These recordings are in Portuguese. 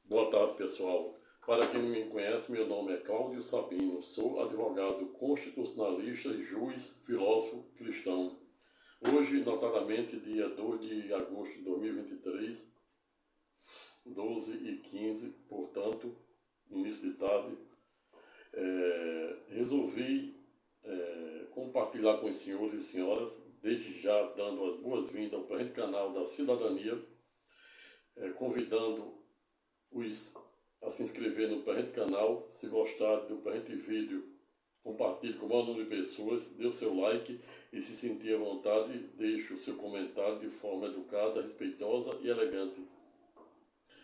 Boa tarde, pessoal. Para quem não me conhece, meu nome é Cláudio Sabino, sou advogado constitucionalista, juiz, filósofo cristão. Hoje, notadamente, dia 2 de agosto de 2023, 12h15, portanto, início de tarde, resolvi compartilhar com os senhores e senhoras, desde já dando as boas-vindas ao presente canal da Cidadania, convidando-os a se inscrever no presente canal. Se gostar do presente vídeo, compartilhe com o maior número de pessoas, dê o seu like e, se sentir à vontade, deixe o seu comentário de forma educada, respeitosa e elegante.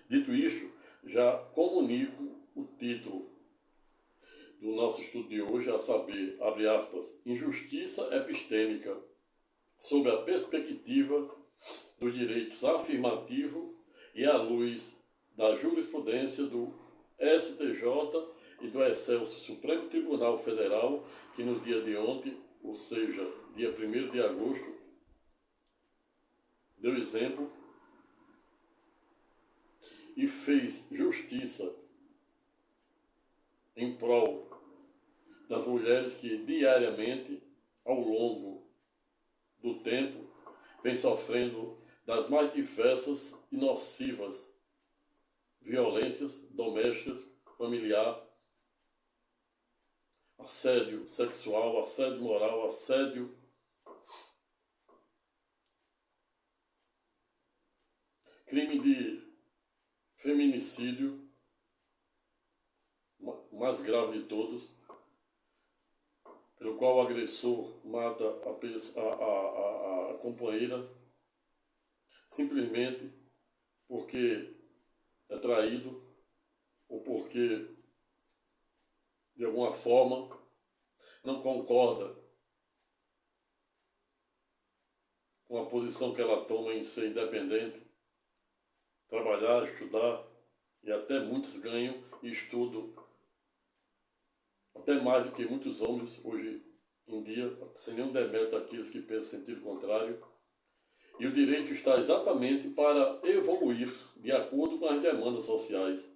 Dito isto, já comunico o título do nosso estudo de hoje, a saber, abre aspas, injustiça epistêmica, sob a perspectiva dos direitos afirmativos e à luz da jurisprudência do STJ e do Excelso Supremo Tribunal Federal, que no dia de ontem, ou seja, dia 1º de agosto, deu exemplo e fez justiça em prol das mulheres que diariamente, ao longo do tempo, vem sofrendo das mais diversas e nocivas violências domésticas, familiar, assédio sexual, assédio moral, assédio crime de feminicídio, o mais grave de todos, pelo qual o agressor mata a companheira simplesmente porque é traído ou porque de alguma forma não concorda com a posição que ela toma em ser independente, trabalhar, estudar, e até muitos ganham e estudam até mais do que muitos homens hoje em dia, sem nenhum demérito àqueles que pensam sentido contrário. E o direito está exatamente para evoluir de acordo com as demandas sociais.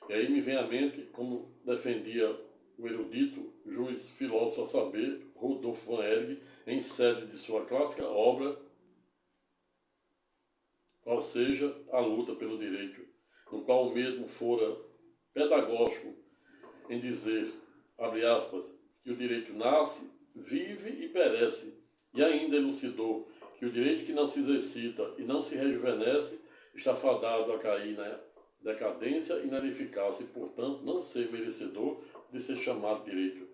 E aí me vem à mente, como defendia o erudito juiz filósofo a saber, Rodolfo Van Hellingen, em sede de sua clássica obra, qual seja a luta pelo direito, no qual o mesmo fora pedagógico em dizer, abre aspas, que o direito nasce, vive e perece, e ainda elucidou que o direito que não se exercita e não se rejuvenesce está fadado a cair na decadência e na ineficácia e, portanto, não ser merecedor de ser chamado direito.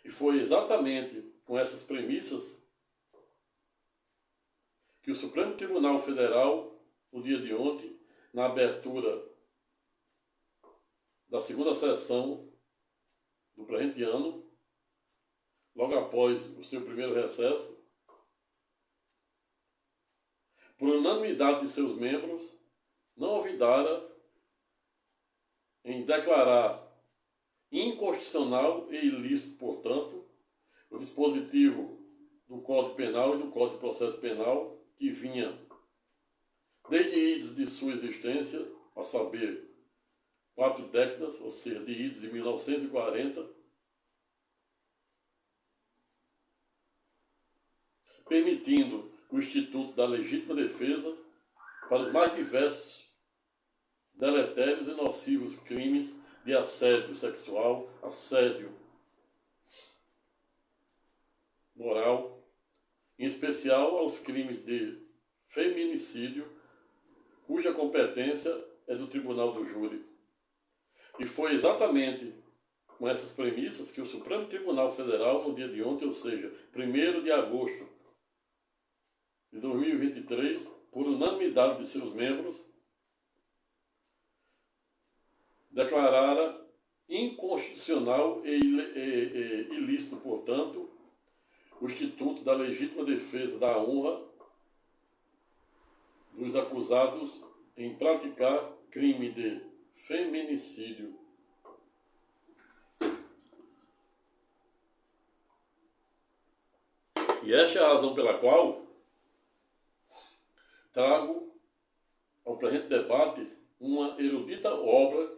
E foi exatamente com essas premissas que o Supremo Tribunal Federal, no dia de ontem, na abertura da segunda sessão do presente ano, logo após o seu primeiro recesso, por unanimidade de seus membros, não olvidara em declarar inconstitucional e ilícito, portanto, o dispositivo do Código Penal e do Código de Processo Penal que vinha desde idos de sua existência, a saber, 4 décadas, ou seja, de idos de 1940, permitindo o Instituto da Legítima Defesa para os mais diversos, deletérios e nocivos crimes de assédio sexual, assédio moral, em especial aos crimes de feminicídio, cuja competência é do Tribunal do Júri. E foi exatamente com essas premissas que o Supremo Tribunal Federal, no dia de ontem, ou seja, 1º de agosto de 2023, por unanimidade de seus membros, declarara inconstitucional e ilícito, portanto, o Instituto da Legítima Defesa da Honra dos acusados em praticar crime de feminicídio. E esta é a razão pela qual trago ao presente debate uma erudita obra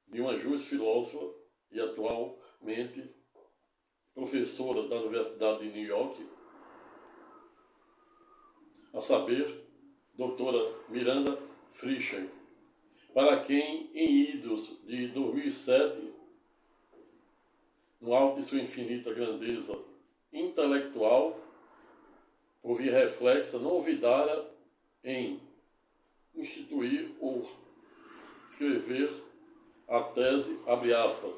de uma juiz filósofa e atualmente professora da Universidade de New York, a saber, doutora Miranda Frischer, para quem, em idos de 2007, no alto de sua infinita grandeza intelectual, por via reflexa, não olvidara em instituir ou escrever a tese, abre aspas,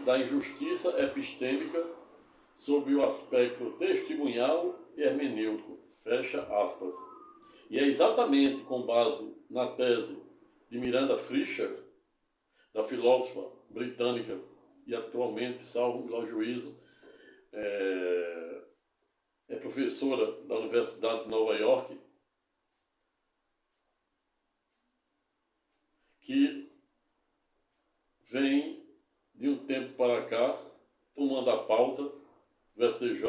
da injustiça epistêmica sob o aspecto testemunhal e hermenêutico, fecha aspas. E é exatamente com base na tese de Miranda Frischer, da filósofa britânica e atualmente, salvo o melhor juízo, é professora da Universidade de Nova York, que vem de um tempo para cá tomando a pauta do STJ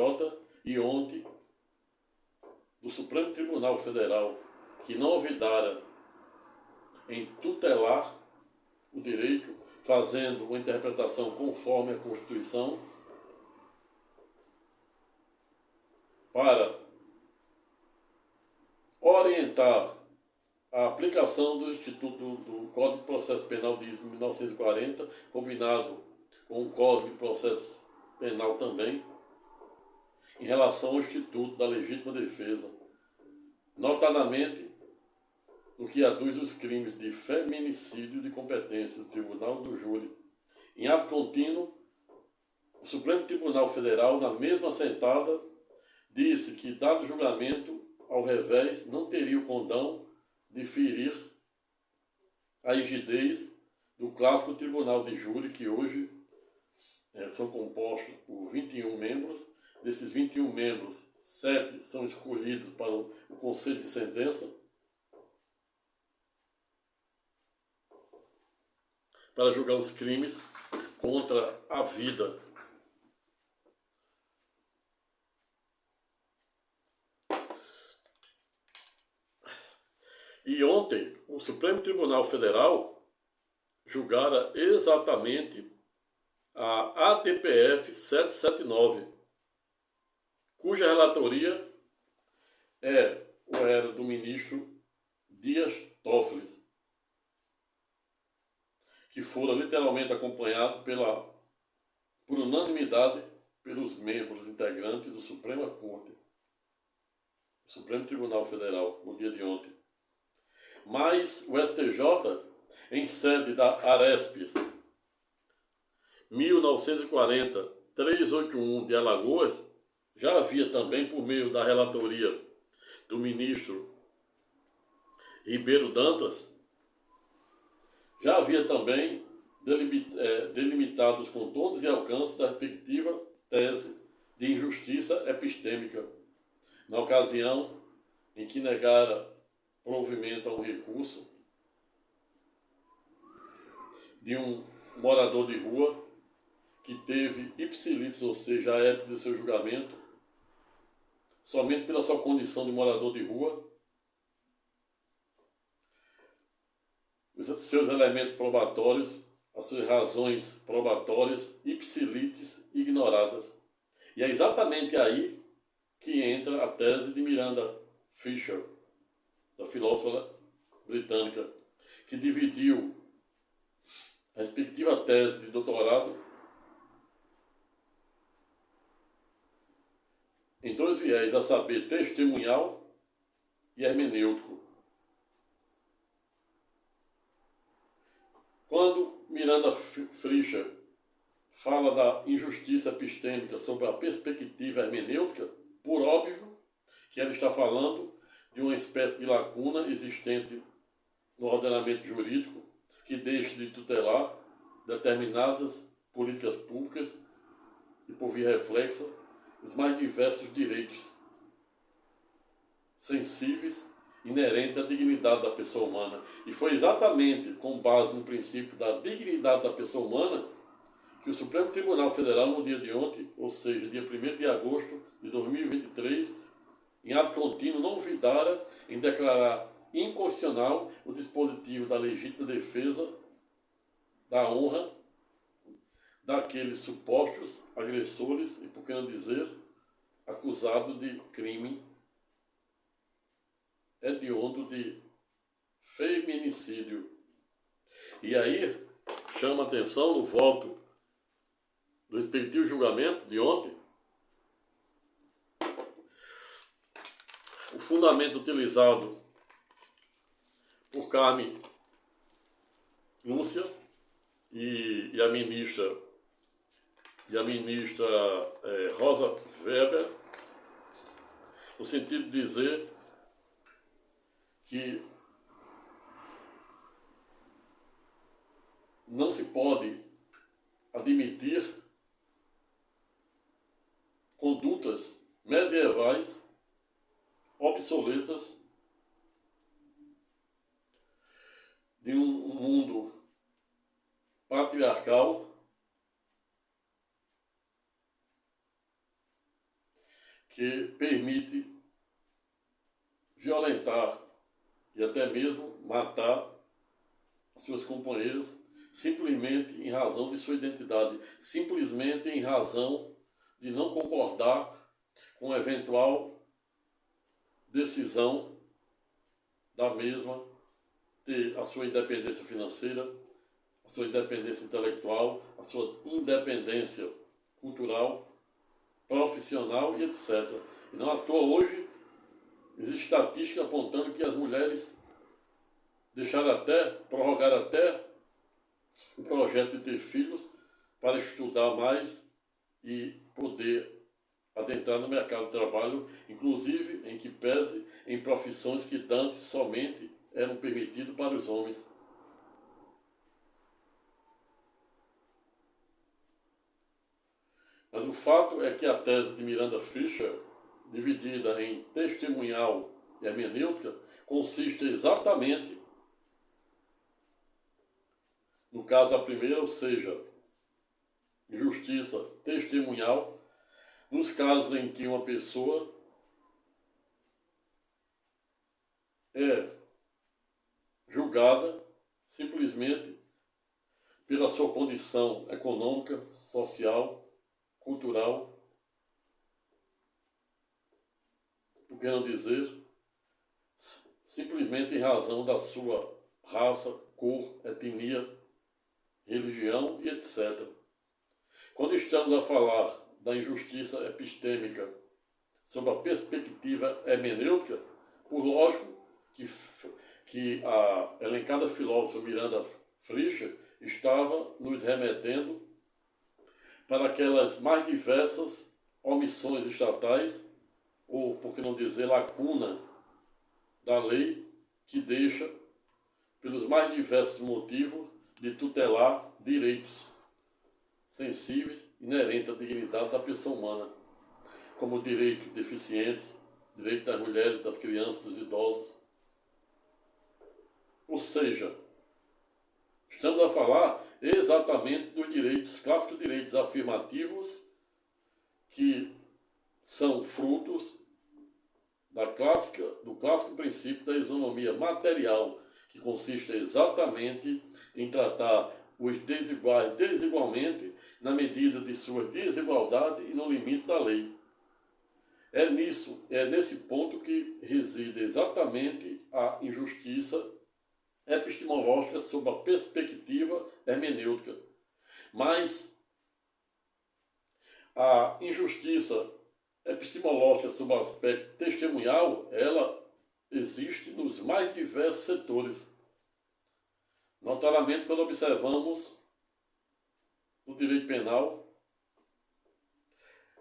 e ontem do Supremo Tribunal Federal, que não olvidara em tutelar o direito, fazendo uma interpretação conforme a Constituição, para orientar a aplicação do Instituto do Código de Processo Penal de 1940, combinado com o Código de Processo Penal também, em relação ao Instituto da Legítima Defesa, notadamente no que aduz os crimes de feminicídio de competência do Tribunal do Júri. Em ato contínuo, o Supremo Tribunal Federal, na mesma sentada, disse que, dado o julgamento, ao revés, não teria o condão de ferir a rigidez do clássico Tribunal de Júri, que hoje são compostos por 21 membros. Desses 21 membros, 7 são escolhidos para o Conselho de Sentença, para julgar os crimes contra a vida. E ontem, o Supremo Tribunal Federal julgara exatamente a ADPF 779, cuja relatoria era do ministro Dias Toffoli, que fora literalmente acompanhado por unanimidade pelos membros integrantes do Suprema Corte, do Supremo Tribunal Federal, no dia de ontem. Mas o STJ, em sede da Aresp 1940-381 de Alagoas, já havia também, por meio da relatoria do ministro Ribeiro Dantas, já havia também delimitado os contornos e alcances da respectiva tese de injustiça epistêmica, na ocasião em que negara provimento a um recurso de um morador de rua que teve ipsilítis, ou seja, a época de seu julgamento, somente pela sua condição de morador de rua, os seus elementos probatórios, as suas razões probatórias, ipsilítis ignoradas. E é exatamente aí que entra a tese de Miranda Frischer, da filósofa britânica, que dividiu a respectiva tese de doutorado em dois viés, a saber, testemunhal e hermenêutico. Quando Miranda Frischer fala da injustiça epistêmica sob a perspectiva hermenêutica, por óbvio que ela está falando de uma espécie de lacuna existente no ordenamento jurídico que deixa de tutelar determinadas políticas públicas e, por via reflexa, os mais diversos direitos sensíveis inerentes à dignidade da pessoa humana. E foi exatamente com base no princípio da dignidade da pessoa humana que o Supremo Tribunal Federal, no dia de ontem, ou seja, dia 1º de agosto de 2023, em ato contínuo, não olvidara em declarar inconstitucional o dispositivo da legítima defesa da honra daqueles supostos agressores e, por que não dizer, acusados de crime hediondo de feminicídio. E aí chama atenção no voto do respectivo julgamento de ontem o fundamento utilizado por Carmen Lúcia e a ministra Rosa Weber, no sentido de dizer que não se pode admitir condutas medievais obsoletas de um mundo patriarcal que permite violentar e até mesmo matar suas companheiras simplesmente em razão de sua identidade, simplesmente em razão de não concordar com a eventual decisão da mesma ter a sua independência financeira, a sua independência intelectual, a sua independência cultural, profissional e etc. E não à toa hoje existe estatística apontando que as mulheres prorrogaram até o projeto de ter filhos para estudar mais e poder adentrar no mercado de trabalho, inclusive em que pese em profissões que antes somente eram permitidas para os homens. Mas o fato é que a tese de Miranda Fischer, dividida em testemunhal e hermenêutica, consiste exatamente, no caso da primeira, ou seja, justiça testemunhal, nos casos em que uma pessoa é julgada simplesmente pela sua condição econômica, social, cultural, por que não dizer, simplesmente em razão da sua raça, cor, etnia, religião e etc. Quando estamos a falar da injustiça epistêmica sob a perspectiva hermenêutica, por lógico que a elencada filósofa Miranda Fischer estava nos remetendo para aquelas mais diversas omissões estatais, ou, por que não dizer, lacuna da lei, que deixa, pelos mais diversos motivos, de tutelar direitos sensíveis inerentes à dignidade da pessoa humana, como o direito de deficientes, direito das mulheres, das crianças, dos idosos. Ou seja, estamos a falar exatamente dos direitos, clássicos direitos afirmativos, que são frutos do clássico princípio da isonomia material, que consiste exatamente em tratar os desiguais desigualmente na medida de sua desigualdade e no limite da lei. É nesse ponto que reside exatamente a injustiça epistemológica sob a perspectiva hermenêutica. Mas a injustiça epistemológica sob o aspecto testemunhal, ela existe nos mais diversos setores. Notadamente quando observamos no direito penal,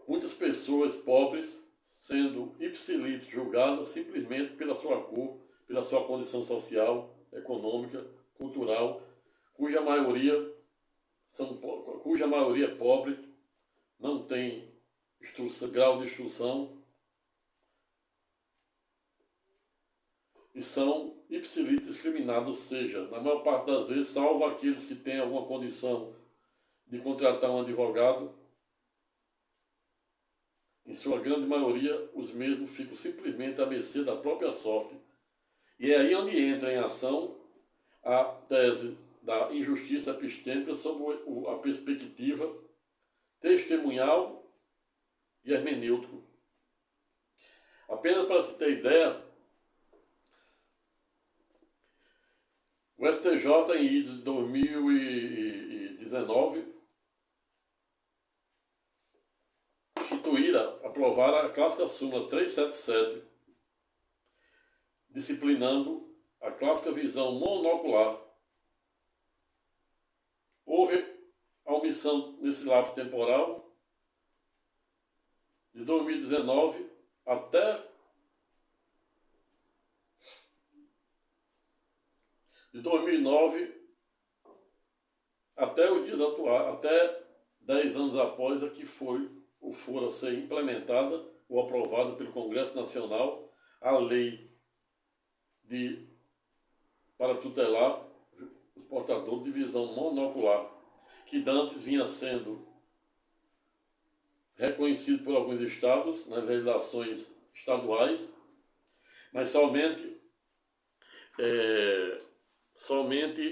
muitas pessoas pobres sendo ipsilite julgadas simplesmente pela sua cor, pela sua condição social, econômica, cultural, cuja maioria é pobre, não tem grau de instrução e são ipsilite discriminados, ou seja, na maior parte das vezes, salvo aqueles que têm alguma condição de contratar um advogado, em sua grande maioria, os mesmos ficam simplesmente à mercê da própria sorte. E é aí onde entra em ação a tese da injustiça epistêmica sob a perspectiva testemunhal e hermenêutico. Apenas para se ter ideia, o STJ, em idos de 2019, aprovaram a clássica súmula 377, disciplinando a clássica visão monocular. Houve a omissão nesse lapso temporal de 2019 até de 2009 até os dias atuais, até 10 anos após a que fora ser implementada ou aprovada pelo Congresso Nacional a lei para tutelar os portadores de visão monocular, que dantes vinha sendo reconhecido por alguns estados nas legislações estaduais, mas somente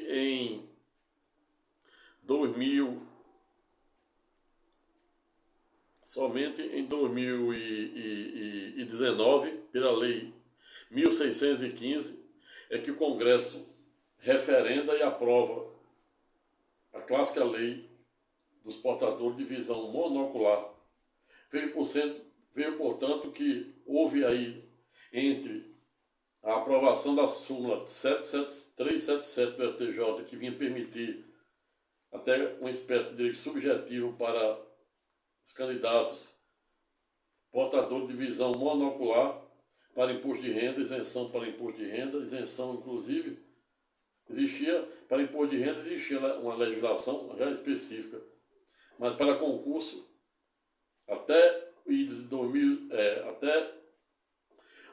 em 2019, pela lei 1615, é que o Congresso referenda e aprova a clássica lei dos portadores de visão monocular. Veio, portanto, que houve aí, entre a aprovação da súmula 377 do STJ, que vinha permitir até uma espécie de direito subjetivo para os candidatos portadores de visão monocular para imposto de renda, isenção para imposto de renda, isenção inclusive, para imposto de renda existia uma legislação já específica, mas para concurso, até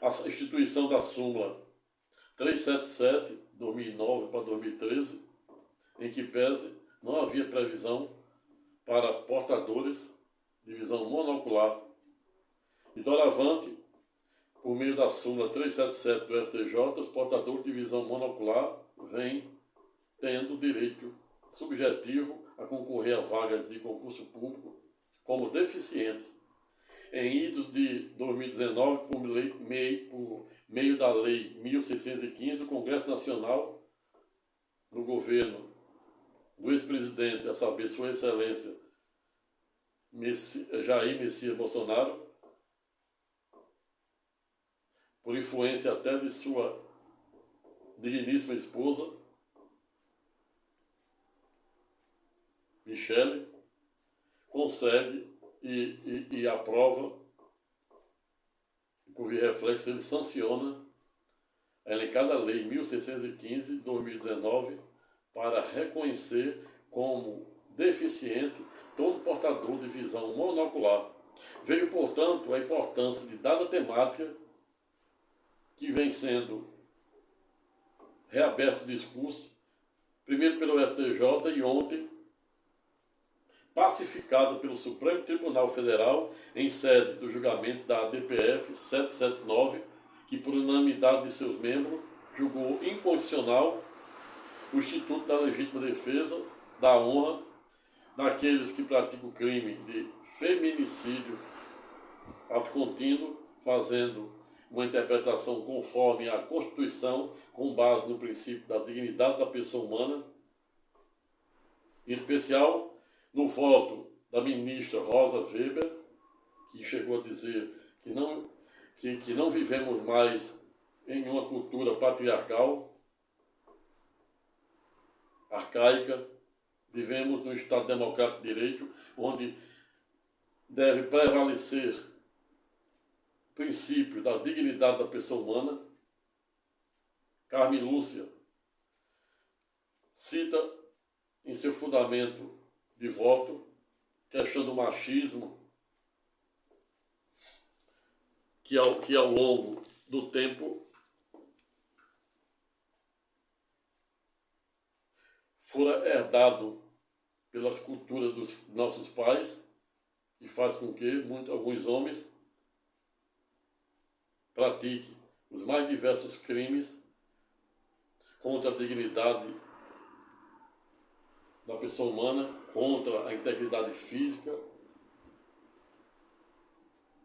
a instituição da súmula 377, 2009 para 2013, em que pese não havia previsão para portadores de visão monocular. E doravante, por meio da súmula 377 do STJ, os portadores de visão monocular vêm tendo direito subjetivo a concorrer a vagas de concurso público como deficientes. Em idos de 2019, por meio da Lei 1615, o Congresso Nacional, no governo do ex-presidente, a saber, Sua Excelência Jair Messias Bolsonaro, por influência até de sua digníssima esposa, Michele, consegue e aprova, e por via reflexo ele sanciona a elencada Lei 1615 de 2019 para reconhecer como deficiente todo portador de visão monocular. Vejo, portanto, a importância de dada temática que vem sendo reaberto o discurso, primeiro pelo STJ e ontem pacificado pelo Supremo Tribunal Federal em sede do julgamento da ADPF 779, que por unanimidade de seus membros julgou inconstitucional o Instituto da Legítima Defesa da honra daqueles que praticam o crime de feminicídio ato contínuo, fazendo uma interpretação conforme a Constituição, com base no princípio da dignidade da pessoa humana, em especial no voto da ministra Rosa Weber, que chegou a dizer que não vivemos mais em uma cultura patriarcal, arcaica, vivemos num Estado democrático de direito, onde deve prevalecer o princípio da dignidade da pessoa humana. Carmen Lúcia cita em seu fundamento de voto questão do machismo que ao longo do tempo fora herdado pelas culturas dos nossos pais, e faz com que alguns homens pratiquem os mais diversos crimes contra a dignidade da pessoa humana, contra a integridade física,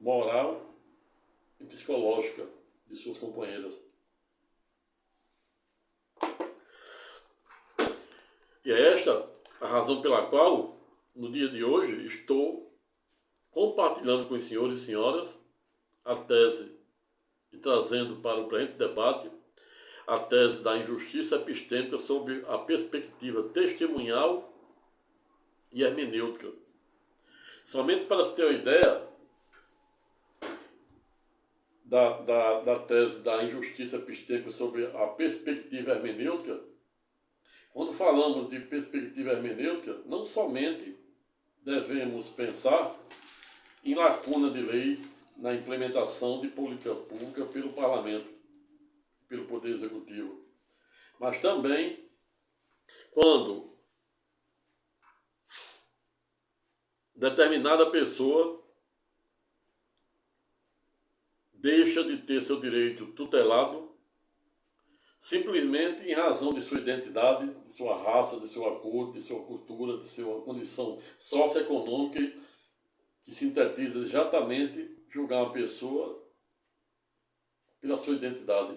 moral e psicológica de suas companheiras. E é esta a razão pela qual, no dia de hoje, estou compartilhando com os senhores e senhoras a tese e trazendo para o presente debate a tese da injustiça epistêmica sob a perspectiva testemunhal e hermenêutica. Somente para se ter uma ideia da tese da injustiça epistêmica sob a perspectiva hermenêutica, quando falamos de perspectiva hermenêutica, não somente devemos pensar em lacuna de lei na implementação de política pública pelo Parlamento, pelo Poder Executivo, mas também quando determinada pessoa deixa de ter seu direito tutelado simplesmente em razão de sua identidade, de sua raça, de sua cor, de sua cultura, de sua condição socioeconômica, que sintetiza exatamente julgar uma pessoa pela sua identidade.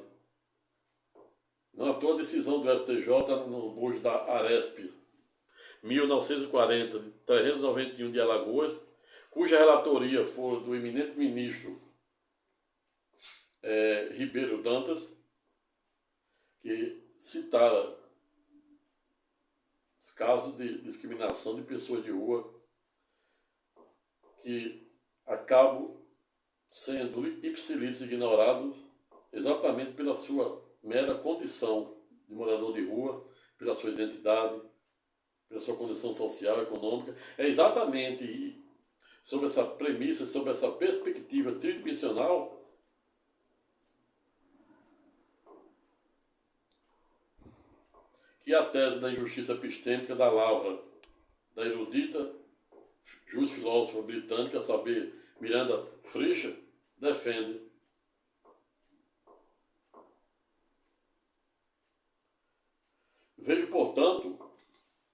Não à toa a decisão do STJ no bojo da Aresp, 1940, de 391 de Alagoas, cuja relatoria foi do eminente ministro Ribeiro Dantas, que citara os casos de discriminação de pessoas de rua que acabam sendo ipsilícitos ignorados exatamente pela sua mera condição de morador de rua, pela sua identidade, pela sua condição social e econômica. É exatamente sobre essa premissa, sobre essa perspectiva tridimensional que a tese da injustiça epistêmica da lavra da erudita filósofa britânica, a saber, Miranda Frischer, defende. Vejo, portanto,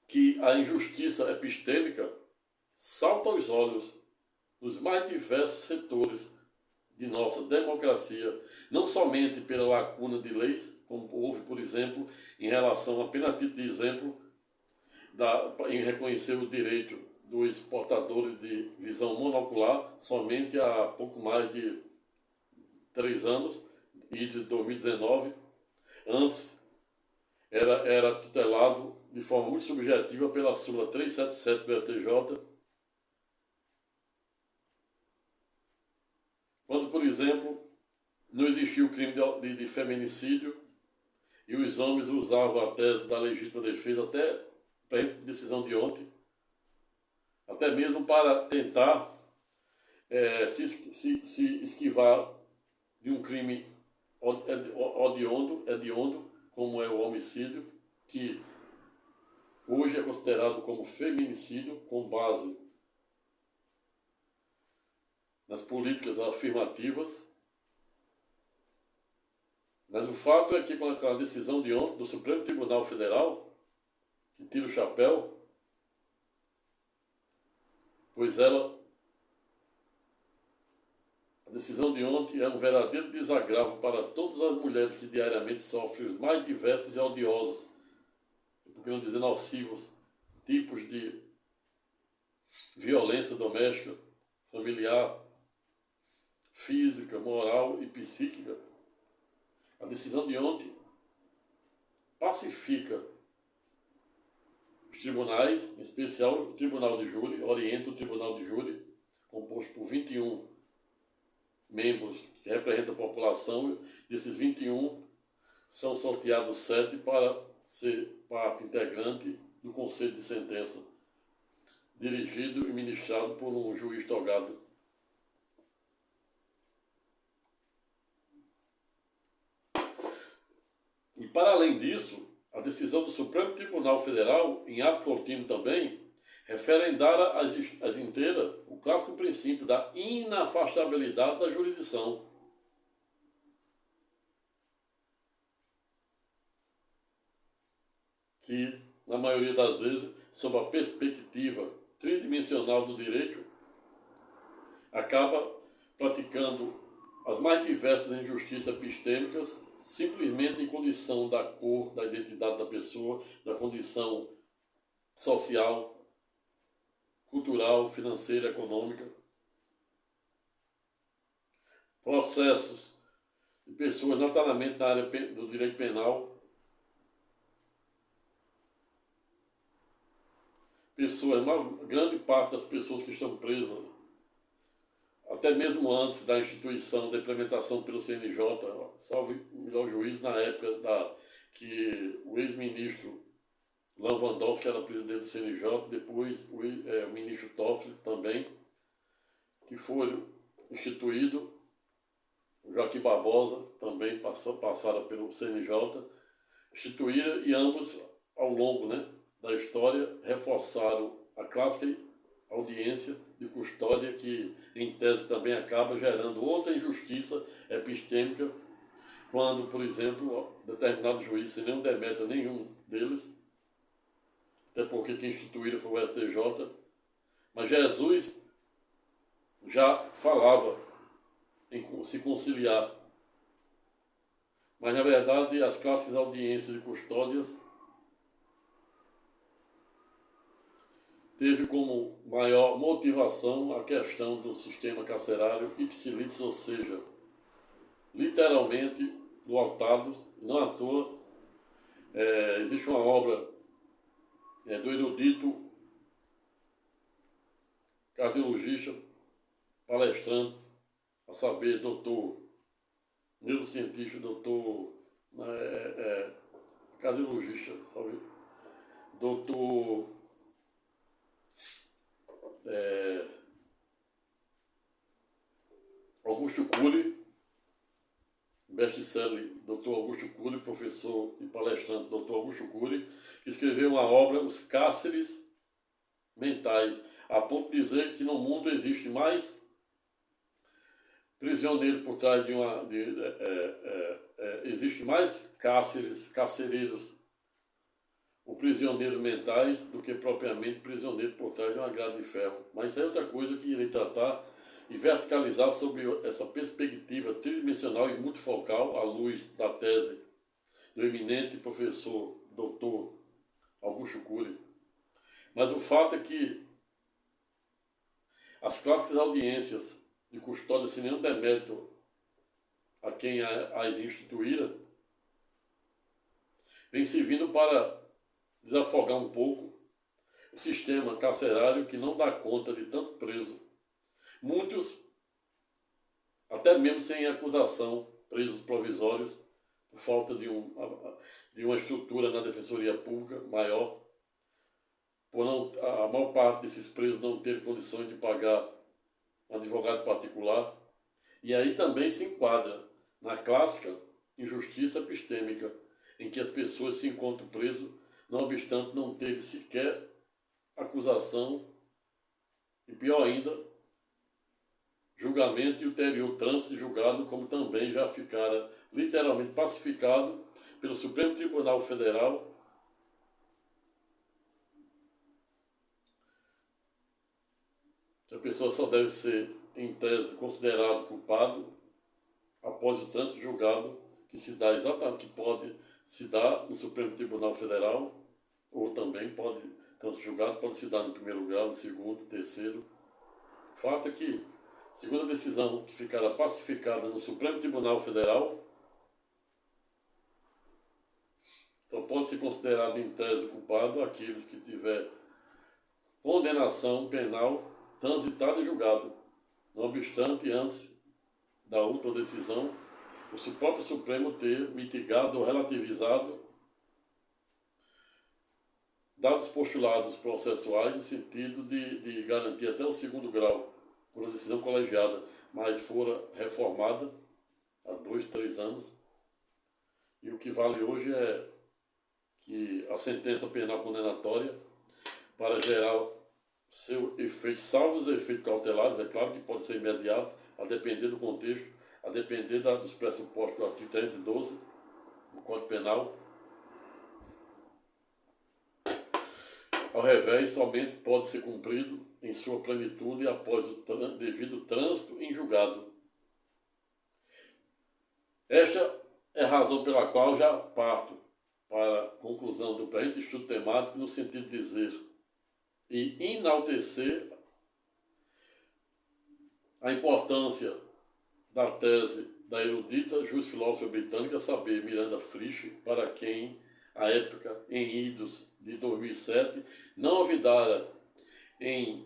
que a injustiça epistêmica salta aos olhos nos mais diversos setores de nossa democracia, não somente pela lacuna de leis, como houve, por exemplo, em relação, apenas a título de exemplo, em reconhecer o direito dos portadores de visão monocular somente há pouco mais de 3 anos, e de 2019. Antes era tutelado de forma muito subjetiva pela súmula 377 do STJ, quando, por exemplo, não existia o crime de feminicídio e os homens usavam a tese da legítima defesa até para a decisão de ontem, até mesmo para tentar se esquivar de um crime hediondo, como é o homicídio, que hoje é considerado como feminicídio com base nas políticas afirmativas. Mas o fato é que com a decisão de ontem do Supremo Tribunal Federal, que tira o chapéu, pois a decisão de ontem é um verdadeiro desagravo para todas as mulheres que diariamente sofrem os mais diversos e odiosos, por que não dizer nocivos, tipos de violência doméstica, familiar, física, moral e psíquica. A decisão de ontem pacifica os tribunais, em especial o Tribunal de Júri, orienta o Tribunal de Júri, composto por 21 membros que representam a população. Desses 21, são sorteados 7 para ser parte integrante do Conselho de Sentença, dirigido e ministrado por um juiz togado. E, para além disso, a decisão do Supremo Tribunal Federal, em ato contínuo também, referendara as inteiras o clássico princípio da inafastabilidade da jurisdição. que, na maioria das vezes, sob a perspectiva tridimensional do direito, acaba praticando as mais diversas injustiças epistêmicas, simplesmente em condição da cor, da identidade da pessoa, da condição social, cultural, financeira, econômica. Processos de pessoas notadamente na área do direito penal, pessoas, uma grande parte das pessoas que estão presas, até mesmo antes da instituição, da implementação pelo CNJ, salve o melhor juiz na época que o ex-ministro Lewandowski era presidente do CNJ, depois o ministro Toffoli também, que foi instituído, o Joaquim Barbosa também passaram pelo CNJ, instituíram e ambos, ao longo da história, reforçaram a clássica audiência de custódia, que em tese também acaba gerando outra injustiça epistêmica, quando, por exemplo, determinado juiz, sem nenhum demérito nenhum deles, até porque quem instituíram foi o STJ, mas Jesus já falava em se conciliar. Mas, na verdade, as clássicas audiências de custódias teve como maior motivação a questão do sistema carcerário ipsilis, ou seja, literalmente lotados. Não à toa, existe uma obra do erudito cardiologista, palestrante, a saber, doutor, neurocientista, doutor, cardiologista, sabe? Doutor Augusto Cury, best-seller, doutor Augusto Cury, professor e palestrante, doutor Augusto Cury, que escreveu uma obra, Os Cárceres Mentais, a ponto de dizer que no mundo existe mais prisioneiro por trás de uma... existe mais carcereiros ou prisioneiros mentais do que propriamente prisioneiro por trás de uma grade de ferro. Mas isso é outra coisa que irei tratar e verticalizar sobre essa perspectiva tridimensional e multifocal à luz da tese do eminente professor doutor Augusto Cury. Mas o fato é que as clássicas audiências de custódia sem nenhum demérito a quem as instituíra, vem servindo para desafogar um pouco o sistema carcerário, que não dá conta de tanto preso. Muitos, até mesmo sem acusação, presos provisórios, por falta de uma estrutura na Defensoria Pública maior, por a maior parte desses presos não ter condições de pagar um advogado particular. E aí também se enquadra na clássica injustiça epistêmica, em que as pessoas se encontram presas, não obstante não ter sequer acusação, e pior ainda, julgamento e ulterior trânsito julgado, como também já ficara literalmente pacificado pelo Supremo Tribunal Federal, que a pessoa só deve ser, em tese, considerado culpado após o trânsito julgado, que se dá exatamente, que pode se dar no Supremo Tribunal Federal, ou também pode, trânsito julgado pode se dar no primeiro grau, no segundo, terceiro. O fato é que, segundo a decisão que ficará pacificada no Supremo Tribunal Federal, só pode ser considerado em tese culpado aqueles que tiver condenação penal transitada e julgado. Não obstante, antes da última decisão, o próprio Supremo ter mitigado ou relativizado dados postulados processuais no sentido de garantir até o segundo grau, por uma decisão colegiada, mas fora reformada há 2, 3 anos. E o que vale hoje é que a sentença penal condenatória, para gerar seu efeito, salvo os efeitos cautelares, é claro que pode ser imediato, a depender do contexto, a depender dos pressupostos do artigo 312 do Código Penal, Ao revés, somente pode ser cumprido em sua plenitude após o devido trânsito em julgado. Esta é a razão pela qual já parto para a conclusão do presente estudo temático no sentido de dizer e enaltecer a importância da tese da erudita juiz-filósofa britânica saber Miranda Frisch, para quem, à época, em idos de 2007, não olvidara em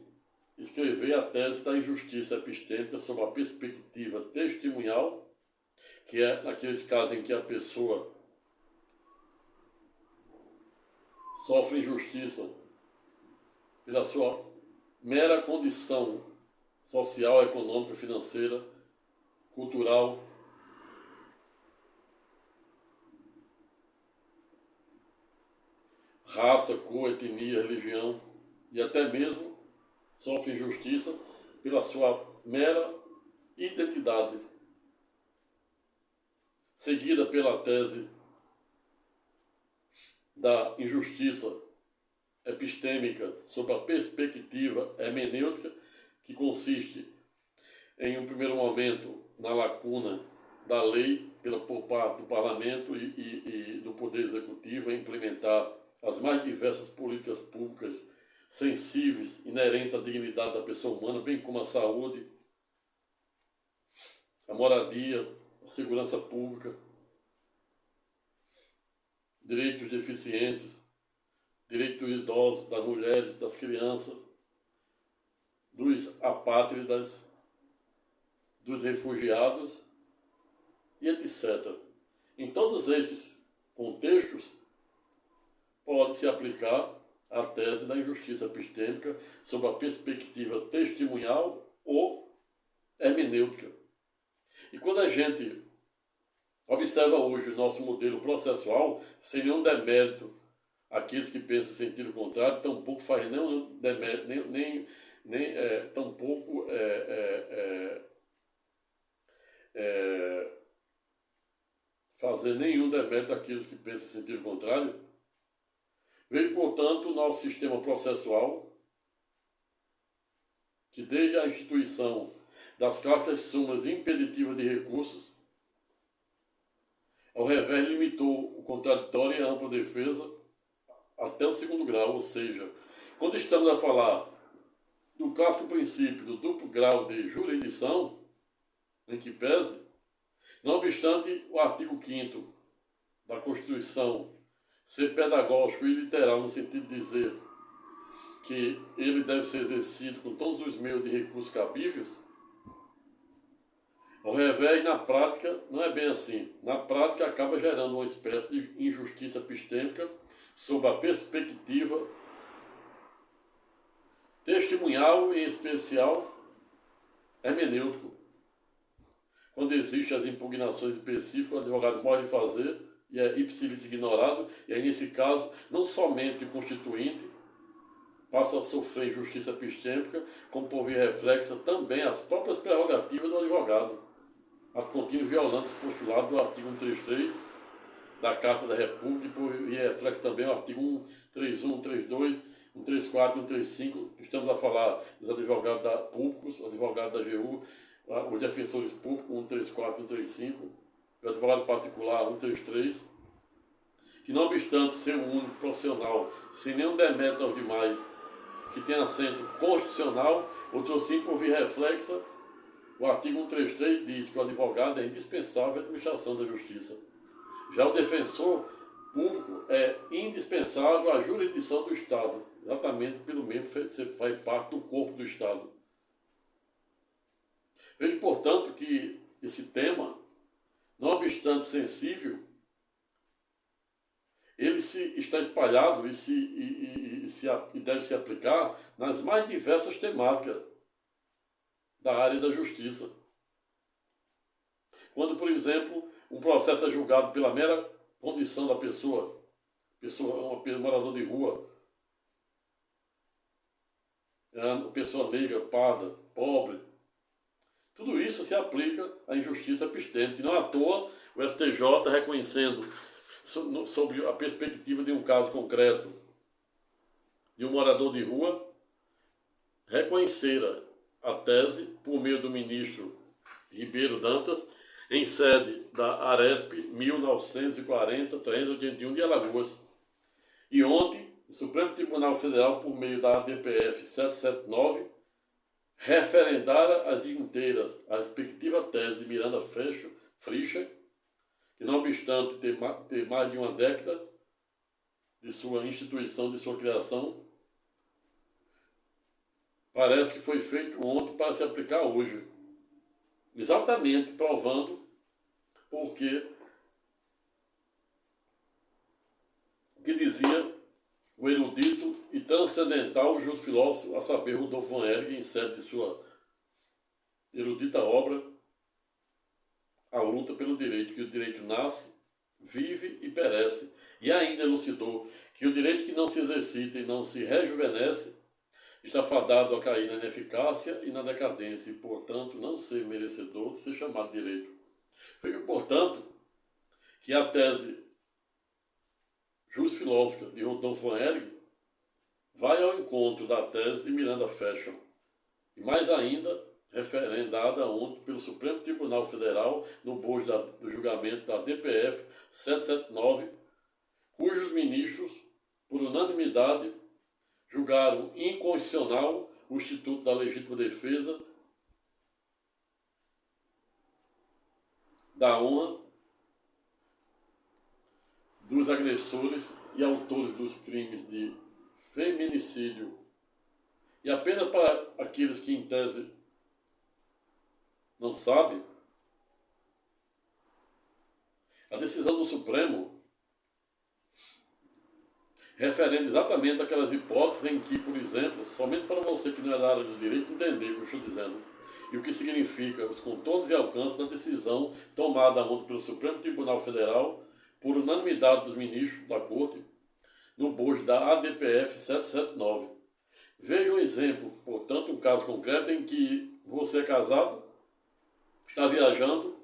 escrever a tese da injustiça epistêmica sob a perspectiva testemunhal, que é naqueles casos em que a pessoa sofre injustiça pela sua mera condição social, econômica, financeira, cultural, raça, cor, etnia, religião, e até mesmo sofre injustiça pela sua mera identidade, seguida pela tese da injustiça epistêmica sob a perspectiva hermenêutica, que consiste, em um primeiro momento, na lacuna da lei por parte do parlamento e do poder executivo em implementar as mais diversas políticas públicas sensíveis, inerentes à dignidade da pessoa humana, bem como a saúde, a moradia, a segurança pública, direitos dos deficientes, direitos dos idosos, das mulheres, das crianças, dos apátridas, dos refugiados e etc. Em todos esses contextos, pode-se aplicar a tese da injustiça epistêmica sob a perspectiva testemunhal ou hermenêutica. E quando a gente observa hoje o nosso modelo processual, sem nenhum demérito àqueles que pensam em sentido contrário, tampouco faz nenhum demérito, tampouco fazer nenhum demérito àqueles que pensam em sentido contrário. Veio, portanto, o nosso sistema processual, que desde a instituição das clássicas súmulas impeditivas de recursos, ao revés limitou o contraditório e a ampla defesa até o segundo grau, ou seja, quando estamos a falar do clássico princípio do duplo grau de jurisdição, em que pese, não obstante o artigo 5º da Constituição ser pedagógico e literal no sentido de dizer que ele deve ser exercido com todos os meios de recursos cabíveis, ao revés, na prática, não é bem assim. Na prática, acaba gerando uma espécie de injustiça epistêmica sob a perspectiva testemunhal e, em especial, hermenêutico. Quando existem as impugnações específicas, o advogado pode fazer e é ipsilis ignorado, e aí, nesse caso, não somente o constituinte passa a sofrer injustiça epistêmica, como por via reflexa também as próprias prerrogativas do advogado, ato contínuo violando esse postulado do artigo 133 da Carta da República, e por via reflexa também o artigo 131, 132, 134, 135, estamos a falar dos advogados públicos, advogados da AGU, os defensores públicos, 134, 135, o advogado particular, 133, que não obstante ser o único profissional, sem nenhum demérito aos demais, que tem assento constitucional, outro sim por via reflexa, o artigo 133 diz que o advogado é indispensável à administração da justiça. Já o defensor público é indispensável à jurisdição do Estado, exatamente pelo mesmo que você faz parte do corpo do Estado. Veja, portanto, que esse tema, não obstante sensível, ele está espalhado e deve se aplicar nas mais diversas temáticas da área da justiça. Quando, por exemplo, um processo é julgado pela mera condição da pessoa uma morador de rua, uma pessoa negra, parda, pobre, tudo isso se aplica à injustiça epistêmica, que não à toa o STJ reconhecendo, sob a perspectiva de um caso concreto, de um morador de rua reconhecera a tese por meio do ministro Ribeiro Dantas em sede da Aresp 1940-381 de Alagoas. E ontem, o Supremo Tribunal Federal, por meio da ADPF 779, referendara as inteiras a respectiva tese de Miranda Frisch, que não obstante ter mais de uma década de sua instituição, de sua criação, parece que foi feito ontem para se aplicar hoje. Exatamente provando porque o que dizia o erudito e transcendental filósofo, a saber, Rudolf von Ehring, em sede de sua erudita obra, A Luta pelo Direito, que o direito nasce, vive e perece, e ainda elucidou que o direito que não se exercita e não se rejuvenesce está fadado a cair na ineficácia e na decadência, e, portanto, não ser merecedor de ser chamado de direito. Foi, portanto, que a tese filosófica de Rudolf von Ehring vai ao encontro da tese de Miranda Frisch, e mais ainda, referendada ontem pelo Supremo Tribunal Federal no bojo do julgamento da DPF 779, cujos ministros, por unanimidade, julgaram inconstitucional o Instituto da Legítima Defesa, da honra dos agressores e autores dos crimes de feminicídio. E apenas para aqueles que, em tese, não sabem, a decisão do Supremo referendo exatamente aquelas hipóteses em que, por exemplo, somente para você que não é da área do direito entender o que eu estou dizendo, e o que significa os contornos e alcances da decisão tomada ontem pelo Supremo Tribunal Federal, por unanimidade dos ministros da Corte, no bojo da ADPF 779. Veja um exemplo, portanto, um caso concreto em que você é casado, está viajando,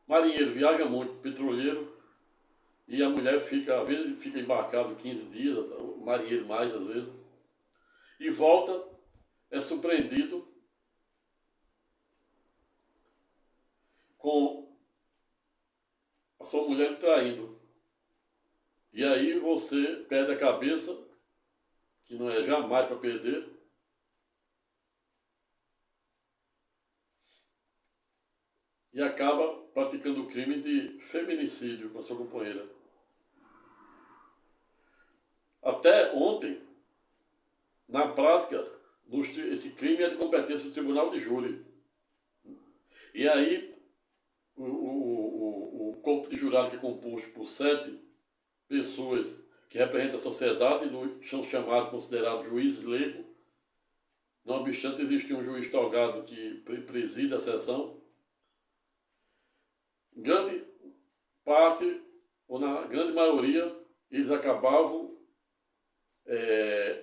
marinheiro viaja muito, petroleiro, e a mulher às vezes fica embarcado 15 dias, o marinheiro mais às vezes, e volta, é surpreendido com a sua mulher traindo. E aí você perde a cabeça, que não é jamais para perder, e acaba praticando o crime de feminicídio com a sua companheira. Até ontem, na prática, esse crime é de competência do Tribunal de Júri. E aí, o corpo de jurado, que é composto por 7 pessoas que representam a sociedade, são chamados, considerados juízes leigos. Não obstante, existe um juiz togado que preside a sessão. Grande parte, ou na grande maioria, eles acabavam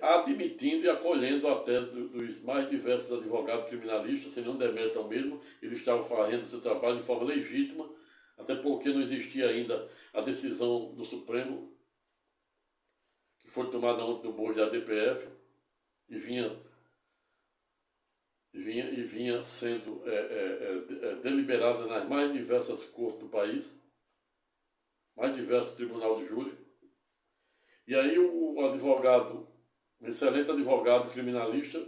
admitindo e acolhendo a tese dos mais diversos advogados criminalistas, sem nenhum demérito ao mesmo. Eles estavam fazendo seu trabalho de forma legítima, até porque não existia ainda a decisão do Supremo, que foi tomada ontem no bojo da ADPF, e vinha sendo deliberada nas mais diversas cortes do país, mais diversos tribunal de júri. E aí o advogado, um excelente advogado criminalista,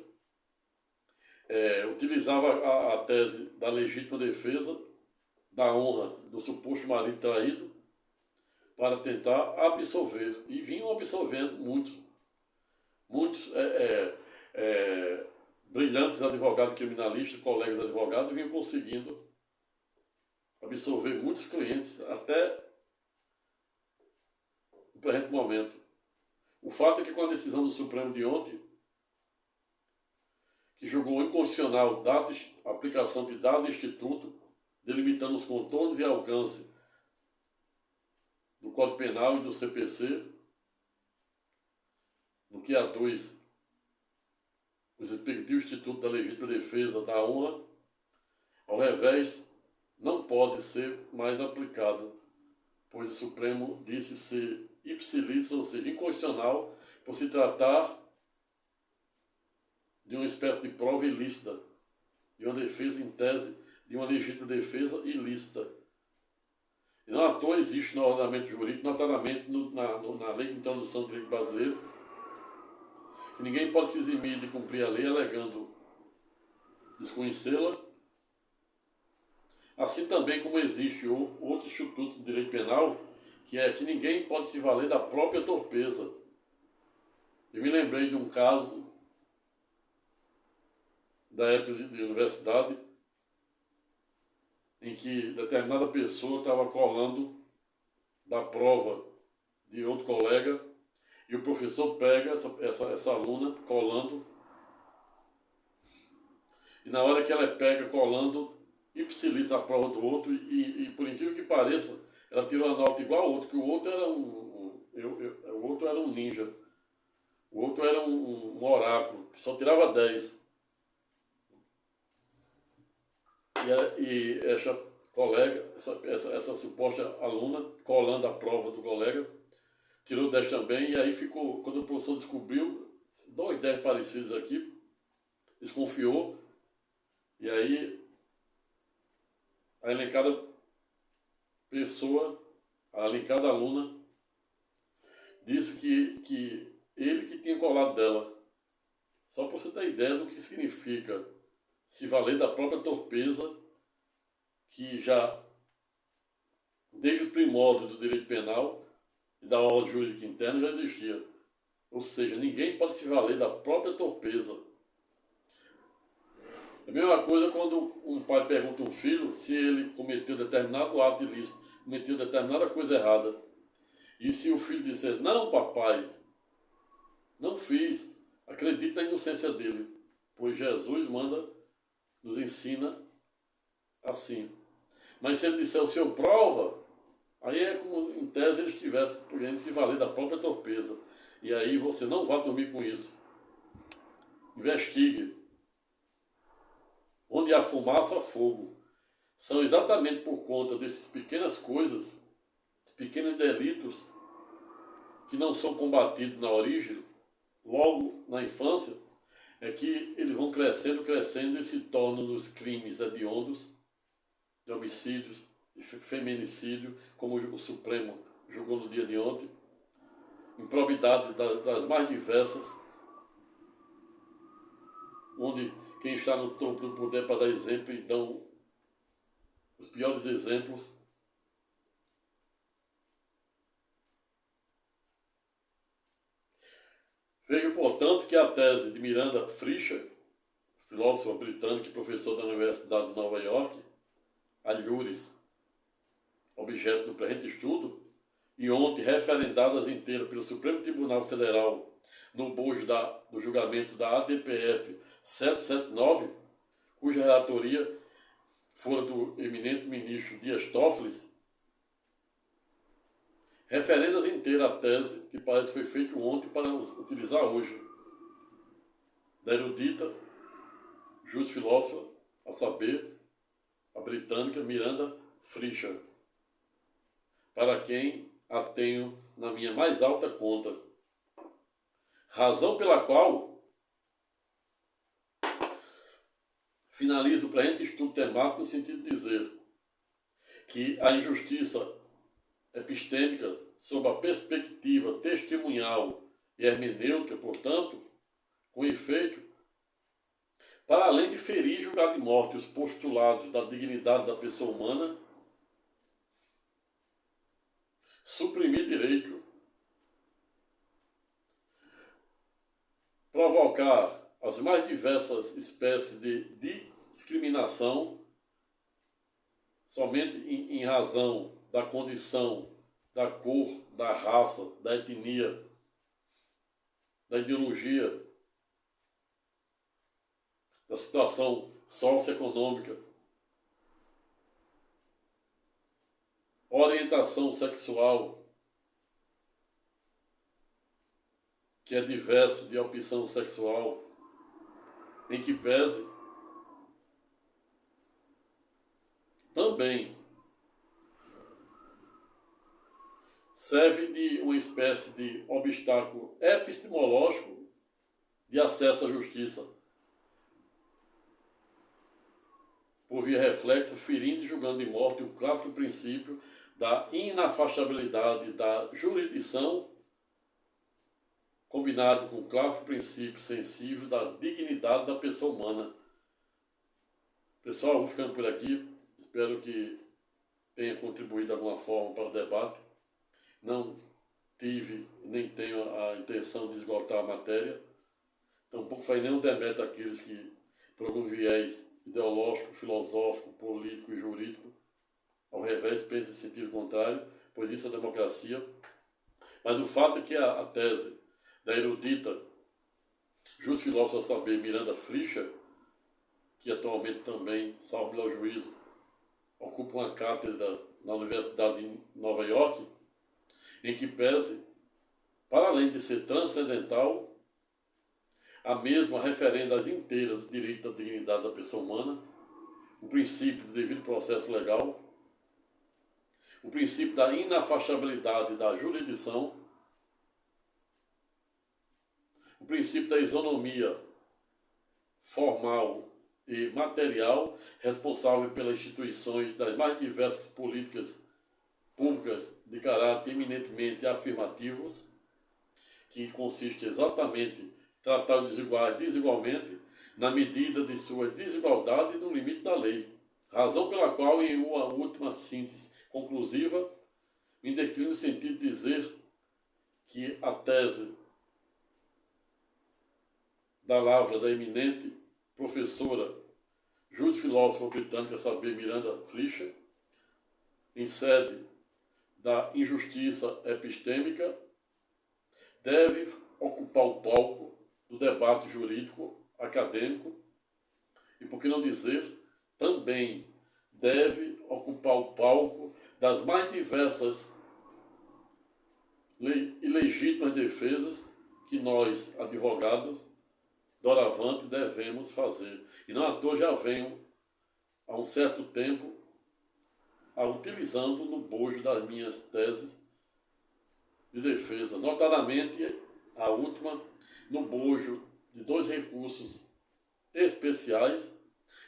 utilizava a tese da legítima defesa, da honra do suposto marido traído, para tentar absolver. E vinham absolvendo muitos brilhantes advogados criminalistas, colegas advogados, vinham conseguindo absolver muitos clientes até o presente momento. O fato é que, com a decisão do Supremo de ontem, que julgou inconstitucional a aplicação de dado instituto, delimitando os contornos e alcance do Código Penal e do CPC, no que aduz os respectivos institutos da legítima defesa, da honra, ao revés, não pode ser mais aplicado, pois o Supremo disse ser ipsilis, ou seja, inconstitucional, por se tratar de uma espécie de prova ilícita, de uma defesa em tese, de uma legítima defesa ilícita. E não à toa existe no ordenamento jurídico, notadamente na lei de introdução do direito brasileiro, que ninguém pode se eximir de cumprir a lei alegando desconhecê-la, assim também como existe outro instituto do direito penal, que é que ninguém pode se valer da própria torpeza. Eu me lembrei de um caso da época de universidade, em que determinada pessoa estava colando da prova de outro colega, e o professor pega essa aluna colando, e na hora que ela é pega colando, ipsiliza a prova do outro, e por incrível que pareça, ela tirou a nota igual ao outro, que o outro era o outro era um ninja, o outro era um oráculo, que só tirava 10. E essa colega, essa suposta aluna, colando a prova do colega, tirou 10 também, e aí ficou, quando o professor descobriu, 2 10 parecidos aqui, desconfiou, e aí a elencada pessoa, a elencada aluna, disse que ele que tinha colado dela. Só para você ter ideia do que significa se valer da própria torpeza, que já, desde o primórdio do direito penal e da ordem jurídica interna, já existia. Ou seja, ninguém pode se valer da própria torpeza. É a mesma coisa quando um pai pergunta a um filho se ele cometeu determinado ato ilícito, cometeu determinada coisa errada. E se o filho disser, não papai, não fiz, acredite na inocência dele, pois Jesus nos ensina assim. Mas se ele disser o senhor prova, aí é como em tese ele estivesse podendo se valer da própria torpeza. E aí você não vai dormir com isso. Investigue. Onde há fumaça, há fogo. São exatamente por conta dessas pequenas coisas, pequenos delitos, que não são combatidos na origem, logo na infância, é que eles vão crescendo e se tornam nos crimes hediondos, de homicídios, de feminicídio, como o Supremo julgou no dia de ontem, improbidade das mais diversas, onde quem está no topo do poder para dar exemplo e dão os piores exemplos. Vejo, portanto, que a tese de Miranda Frischer, filósofa britânica e professor da Universidade de Nova York, alhures, objeto do presente estudo, e ontem referendadas inteiras pelo Supremo Tribunal Federal no bojo do julgamento da ADPF 779, cuja relatoria fora do eminente ministro Dias Toffoli, referendas inteiras a tese que parece que foi feito ontem para utilizar hoje, da erudita, justa filósofa, a saber, a britânica Miranda Frischer, para quem a tenho na minha mais alta conta. Razão pela qual finalizo o presente estudo temático no sentido de dizer que a injustiça epistêmica, sob a perspectiva testemunhal e hermenêutica, portanto, com efeito, para além de ferir e julgar de morte os postulados da dignidade da pessoa humana, suprimir direito, provocar as mais diversas espécies de discriminação, somente em razão da condição, da cor, da raça, da etnia, da ideologia, da situação socioeconômica, orientação sexual, que é diverso de opção sexual, em que pese também serve de uma espécie de obstáculo epistemológico de acesso à justiça, por via reflexa, ferindo e julgando de morte o clássico princípio da inafastabilidade da jurisdição, combinado com o clássico princípio sensível da dignidade da pessoa humana. Pessoal, vou ficando por aqui. Espero que tenha contribuído de alguma forma para o debate. Não tive nem tenho a intenção de esgotar a matéria. Tampouco faz nenhum demérito àqueles que, por algum viés ideológico, filosófico, político e jurídico, ao revés, pensam em sentido contrário, pois isso é democracia. Mas o fato é que a tese da erudita justa filósofa saber Miranda Fleischer, que atualmente também, salvo meu juízo, ocupa uma cátedra na Universidade de Nova York, em que pese, para além de ser transcendental, a mesma referenda às inteiras do direito à dignidade da pessoa humana, o princípio do devido processo legal, o princípio da inafastabilidade da jurisdição, o princípio da isonomia formal e material responsável pelas instituições das mais diversas políticas públicas de caráter eminentemente afirmativos, que consiste exatamente em tratar os desiguais desigualmente na medida de sua desigualdade e no limite da lei, razão pela qual, em uma última síntese conclusiva, me declino no sentido de dizer que a tese da lavra da eminente professora justa filósofa britânica saber Miranda Fleischer, em sede da injustiça epistêmica, deve ocupar o palco do debate jurídico acadêmico e, por que não dizer, também deve ocupar o palco das mais diversas e legítimas defesas que nós, advogados, doravante devemos fazer. E não à toa já venho, há um certo tempo, utilizando no bojo das minhas teses de defesa, notadamente a última no bojo de 2 recursos especiais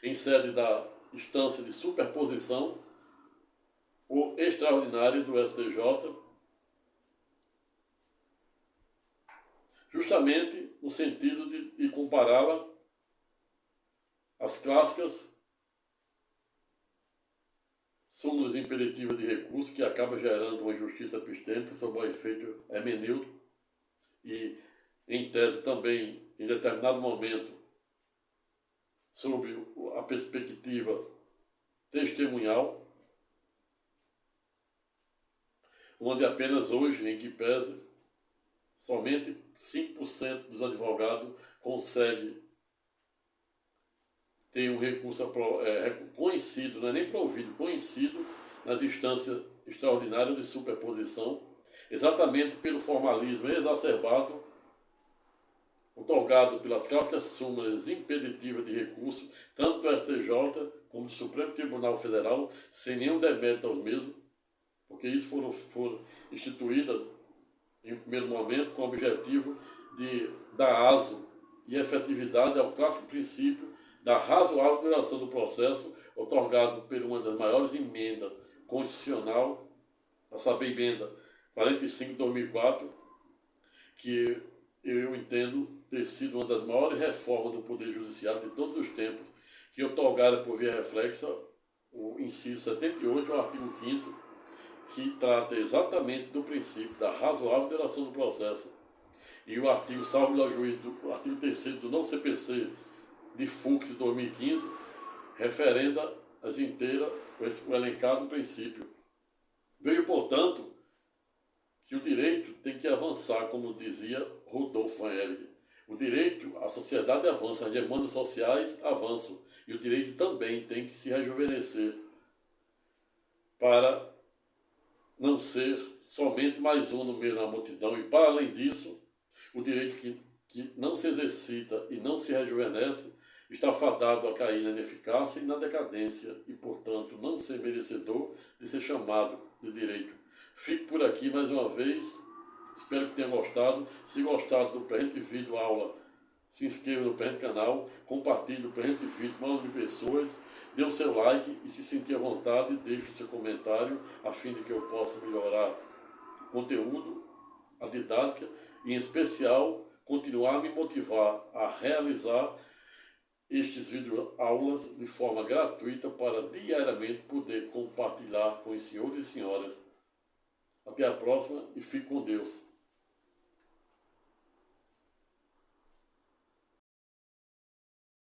em sede da instância de superposição, o extraordinário do STJ, justamente no sentido de compará-la às clássicas súmulas imperativas de recurso, que acaba gerando uma injustiça epistêmica sob o efeito hermenêutico e, em tese também, em determinado momento, sob a perspectiva testemunhal, onde apenas hoje, em que pese, somente 5% dos advogados conseguem ter um recurso conhecido, não é nem provido, conhecido nas instâncias extraordinárias de superposição, exatamente pelo formalismo exacerbado otorgado pelas clássicas súmulas impeditivas de recurso, tanto do STJ como do Supremo Tribunal Federal, sem nenhum demérito aos mesmos, porque isso foram instituídas em um primeiro momento com o objetivo de dar aso e efetividade ao clássico princípio da razoável duração do processo, otorgado por uma das maiores emendas constitucional, a saber, emenda 45 de 2004, que eu entendo ter sido uma das maiores reformas do Poder Judiciário de todos os tempos, que otorgada por via reflexa o inciso 78, o artigo 5º, que trata exatamente do princípio da razoável duração do processo, e o artigo, salvo o juiz, o artigo 3º do não CPC de Fux de 2015, referenda as inteiras o elencado princípio. Vejo, portanto, que o direito tem que avançar, como dizia Rudolf von Ehring. O direito, a sociedade avança, as demandas sociais avançam, e o direito também tem que se rejuvenescer para não ser somente mais um no meio da multidão. E, para além disso, o direito que não se exercita e não se rejuvenesce está fadado a cair na ineficácia e na decadência e, portanto, não ser merecedor de ser chamado de direito. Fico por aqui mais uma vez, espero que tenha gostado. Se gostado do presente vídeo aula se inscreva no presente canal, compartilhe o presente vídeo com o maior número de pessoas, dê o seu like e, se sentir à vontade, deixe o seu comentário a fim de que eu possa melhorar o conteúdo, a didática e, em especial, continuar a me motivar a realizar estes videoaulas de forma gratuita para diariamente poder compartilhar com os senhores e senhoras. Até a próxima e fique com Deus.